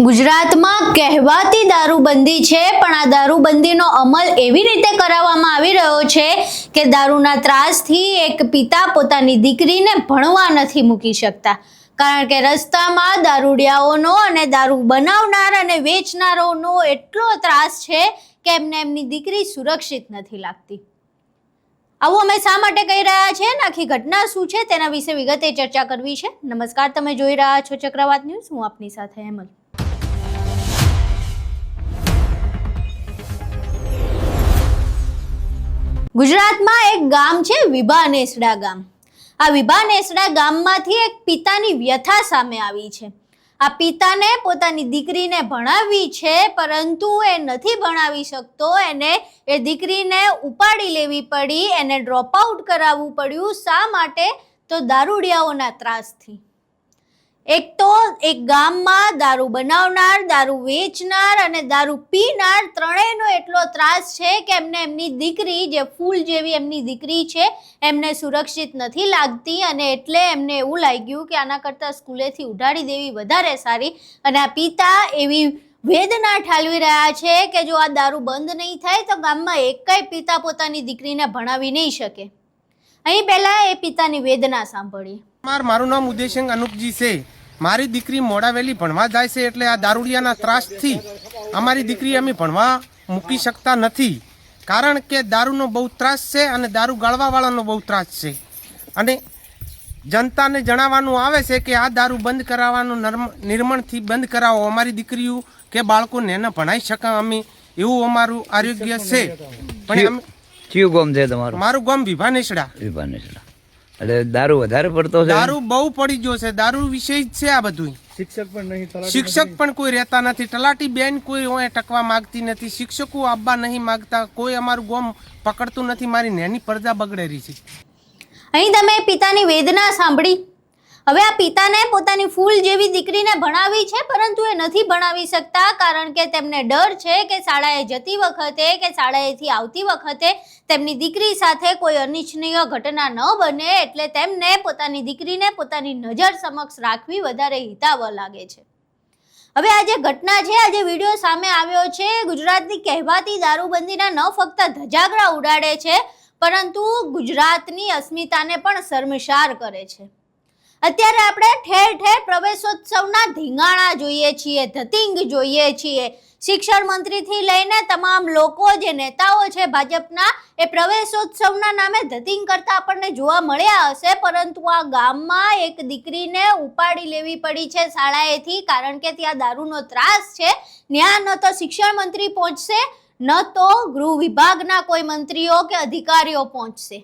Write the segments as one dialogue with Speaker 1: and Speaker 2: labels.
Speaker 1: ગુજરાતમાં કહેવાતી દારૂબંધી છે, પણ આ દારૂબંધીનો અમલ એવી રીતે કરાવવામાં આવી રહ્યો છે કે દારૂના ત્રાસથી એક પિતા પોતાની દીકરીને ભણવા નથી મૂકી શકતા, કારણ કે રસ્તામાં દારૂડિયાઓનો અને દારૂ બનાવનાર અને વેચનારોનો એટલો ત્રાસ છે કે એમને એમની દીકરી સુરક્ષિત નથી લાગતી। આવું અમે શા માટે કહી રહ્યા છે, આખી ઘટના શું છે તેના વિશે વિગતે ચર્ચા કરવી છે। નમસ્કાર, તમે જોઈ રહ્યા છો ચક્રવાત ન્યૂઝ, હું આપની સાથે હેમલ। ગુજરાતમાં એક ગામ છે વિભાનેસડા ગામ। આ વિભાનેસડા ગામમાંથી એક પિતાની વ્યથા સામે આવી છે। આ પિતાને પોતાની દીકરીને ભણાવવી છે, પરંતુ એ નથી ભણાવી શકતો। એને એ દીકરીને ઉપાડી લેવી પડી, એને ડ્રોપ આઉટ કરાવવું પડ્યું। શા માટે? તો દારૂડિયાઓના ત્રાસથી। એક તો એક ગામમાં દારૂ બનાવનાર, દારૂ વેચનાર અને દારૂ પીનાર ત્રણેયનો એટલો ત્રાસ છે કે એમને એમની દીકરી, જે ફૂલ જેવી એમની દીકરી છે, એમને સુરક્ષિત નથી લાગતી, અને એટલે એમને એવું લાગ્યું કે આના કરતાં સ્કૂલેથી ઉડાડી દેવી વધારે સારી। અને આ પિતા એવી વેદના ઠાલવી રહ્યા છે કે જો આ દારૂ બંધ નહીં થાય તો ગામમાં એકેય પિતા પોતાની દીકરીને ભણાવી નહીં શકે। અહીં પહેલા એ પિતાની વેદના સાંભળીએ।
Speaker 2: મારું નામ ઉદયસિંહ અનુપજી છે। મારી દીકરી મોડાવેલી ભણવા જાય છે, એટલે આ દારૂડિયાના ત્રાસથી અમારી દીકરી અમે ભણવા મૂકી શકતા નથી, કારણ કે દારૂનો બહુ ત્રાસ છે અને દારૂ ગાળવાવાળાનો બહુ ત્રાસ છે। અને જનતાને જણાવવાનું આવે છે કે આ દારૂ બંધ કરાવવાનું નિર્મણથી બંધ કરાવો, અમારી દીકરીઓ કે બાળકોને એને ભણાવી શકે અમે, એવું અમારું આરોગ્ય છે। પણ
Speaker 3: કયું ગામ છે તમારું?
Speaker 2: મારું ગામ વિભાનેસડા।
Speaker 3: વિભાનેસડા એટલે દારૂ વધારે પડતો છે?
Speaker 2: દારૂ બહુ પડી ગયો છે, દારૂ વિશે જ છે આ બધું। શિક્ષક પણ કોઈ રહેતા નથી, તલાટી બેન કોઈ હોય ટકવા માંગતી નથી, શિક્ષકો આવવા નહીં માંગતા, કોઈ અમારું ગામ પકડતું નથી। મારી નેની પ્રજા બગડેલી છે।
Speaker 1: અહીં તમે પિતાની વેદના સાંભળી। હવે આ પિતાને પોતાની ફૂલ જેવી દીકરીને ભણાવી છે, પરંતુ એ નથી ભણાવી શકતા, કારણ કે તેમને ડર છે કે શાળાએ જતી વખતે કે શાળાએથી આવતી વખતે તેમની દીકરી સાથે કોઈ અનિચ્છનીય ઘટના ન બને, એટલે તેમને પોતાની દીકરીને પોતાની નજર સમક્ષ રાખવી વધારે હિતાવહ લાગે છે। હવે આ જે ઘટના છે, આ જે વિડીયો સામે આવ્યો છે, ગુજરાતની કહેવાતી દારૂબંધીના ન ફક્ત ધજાગરા ઉડાડે છે, પરંતુ ગુજરાતની અસ્મિતાને પણ શર્મસાર કરે છે। અત્યારે આપણે ઠેર ઠેર પ્રવેશોત્સવના ધીંગાણા જોઈએ છીએ, ધતિંગ જોઈએ છીએ। શિક્ષણ મંત્રીથી લઈને તમામ લોકો, જે નેતાઓ છે ભાજપના, એ પ્રવેશોત્સવના નામે ધતિંગ કરતા આપણને જોવા મળ્યા હશે, પરંતુ આ ગામમાં એક દીકરીને ઉપાડી લેવી પડી છે શાળાએથી, કારણ કે ત્યાં દારૂનો ત્રાસ છે। ત્યાં ન તો શિક્ષણ મંત્રી પહોંચશે, ન તો ગૃહ વિભાગના કોઈ મંત્રીઓ કે અધિકારીઓ પહોંચશે।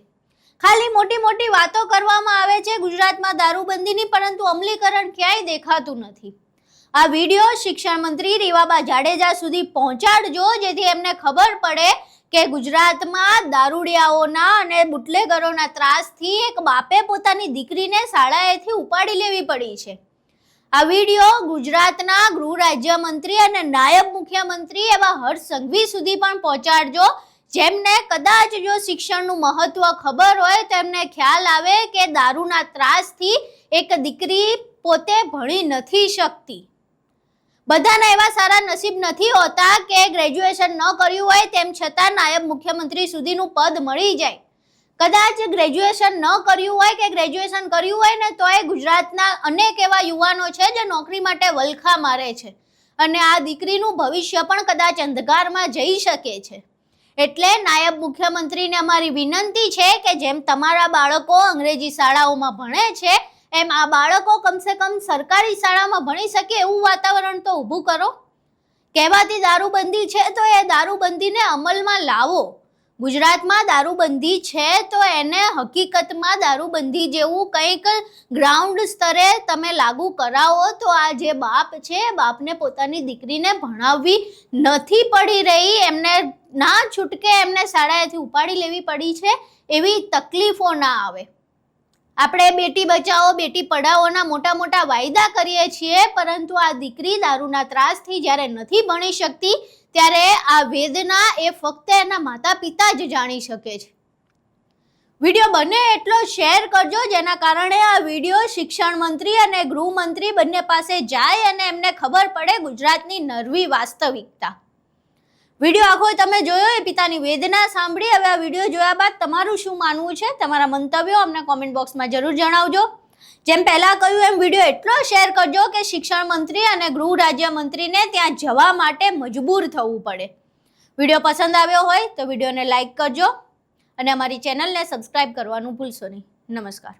Speaker 1: ખાલી મોટી મોટી વાતો કરવામાં આવે છે ગુજરાતમાં દારૂબંધીની, પરંતુ અમલીકરણ ક્યાંય દેખાતું નથી। આ વિડીયો શિક્ષણ મંત્રી રીવાબા જાડેજા સુધી પહોંચાડજો, જેથી એમને ખબર પડે કે ગુજરાતમાં દારૂડિયાઓના અને બુટલેગરોના ત્રાસથી એક બાપે પોતાની દીકરીને શાળાએથી ઉપાડી લેવી પડી છે। આ વિડીયો ગુજરાતના ગૃહ રાજ્યમંત્રી અને નાયબ મુખ્યમંત્રી એવા હર્ષ સંઘવી સુધી પણ પહોંચાડજો, જેમને કદાચ જો શિક્ષણનું મહત્વ ખબર હોય તો એમને ખ્યાલ આવે કે દારૂના ત્રાસથી એક દીકરી પોતે ભણી નથી શકતી। બધાના એવા સારા નસીબ નથી હોતા કે ગ્રેજ્યુએશન ન કર્યું હોય તેમ છતાં નાયબ મુખ્યમંત્રી સુધીનું પદ મળી જાય। કદાચ ગ્રેજ્યુએશન ન કર્યું હોય કે ગ્રેજ્યુએશન કર્યું હોય ને તોય ગુજરાતના અનેક એવા યુવાનો છે જે નોકરી માટે વલખા મારે છે, અને આ દીકરીનું ભવિષ્ય પણ કદાચ અંધકારમાં જઈ શકે છે। એટલે નાયબ મુખ્યમંત્રીને અમારી વિનંતી છે કે જેમ તમારા બાળકો અંગ્રેજી શાળાઓમાં ભણે છે, એમ આ બાળકો કમસે કમ સરકારી શાળામાં ભણી શકે એવું વાતાવરણ તો ઊભું કરો। કહેવાતી દારૂબંધી છે તો એ દારૂબંધીને અમલમાં લાવો। ગુજરાતમાં દારૂબંધી છે તો એને હકીકતમાં દારૂબંધી જેવું કંઈક ગ્રાઉન્ડ સ્તરે તમે લાગુ કરાવો, તો આ જે બાપ છે, બાપને પોતાની દીકરીને ભણાવવી નથી પડી રહી, એમને ના છૂટકે એમને શાળાએથી ઉપાડી લેવી પડી છે, એવી તકલીફો ના આવે। આપણે બેટી બચાવો બેટી પઢાઓના મોટા મોટા વાયદા કરીએ છીએ, પરંતુ આ દીકરી દારૂના ત્રાસથી જ્યારે નથી ભણી શકતી, ત્યારે આ વેદના એ ફક્ત એના માતા પિતા જ જાણી શકે છે। વિડીયો બને એટલો શેર કરજો, જેના કારણે આ વિડીયો શિક્ષણ મંત્રી અને ગૃહમંત્રી બંને પાસે જાય અને એમને ખબર પડે ગુજરાતની નરવી વાસ્તવિકતા. વિડીયો આખો તમે જોયો, એ પિતાની વેદના સાંભળી. હવે આ વિડીયો જોયા બાદ તમારું શું માનવું છે? તમારા મંતવ્યો અમને કોમેન્ટ બોક્સમાં જરૂર જણાવજો. જેમ પહેલા કહ્યું એમ વિડીયો એટલો શેર કરજો કે શિક્ષણ મંત્રી અને ગૃહ રાજ્યમંત્રીને ત્યાં જવા માટે મજબૂર થવું પડે. વિડીયો પસંદ આવ્યો હોય તો વિડીયોને લાઈક કરજો અને અમારી ચેનલને સબસ્ક્રાઇબ કરવાનું ભૂલશો નહીં. નમસ્કાર.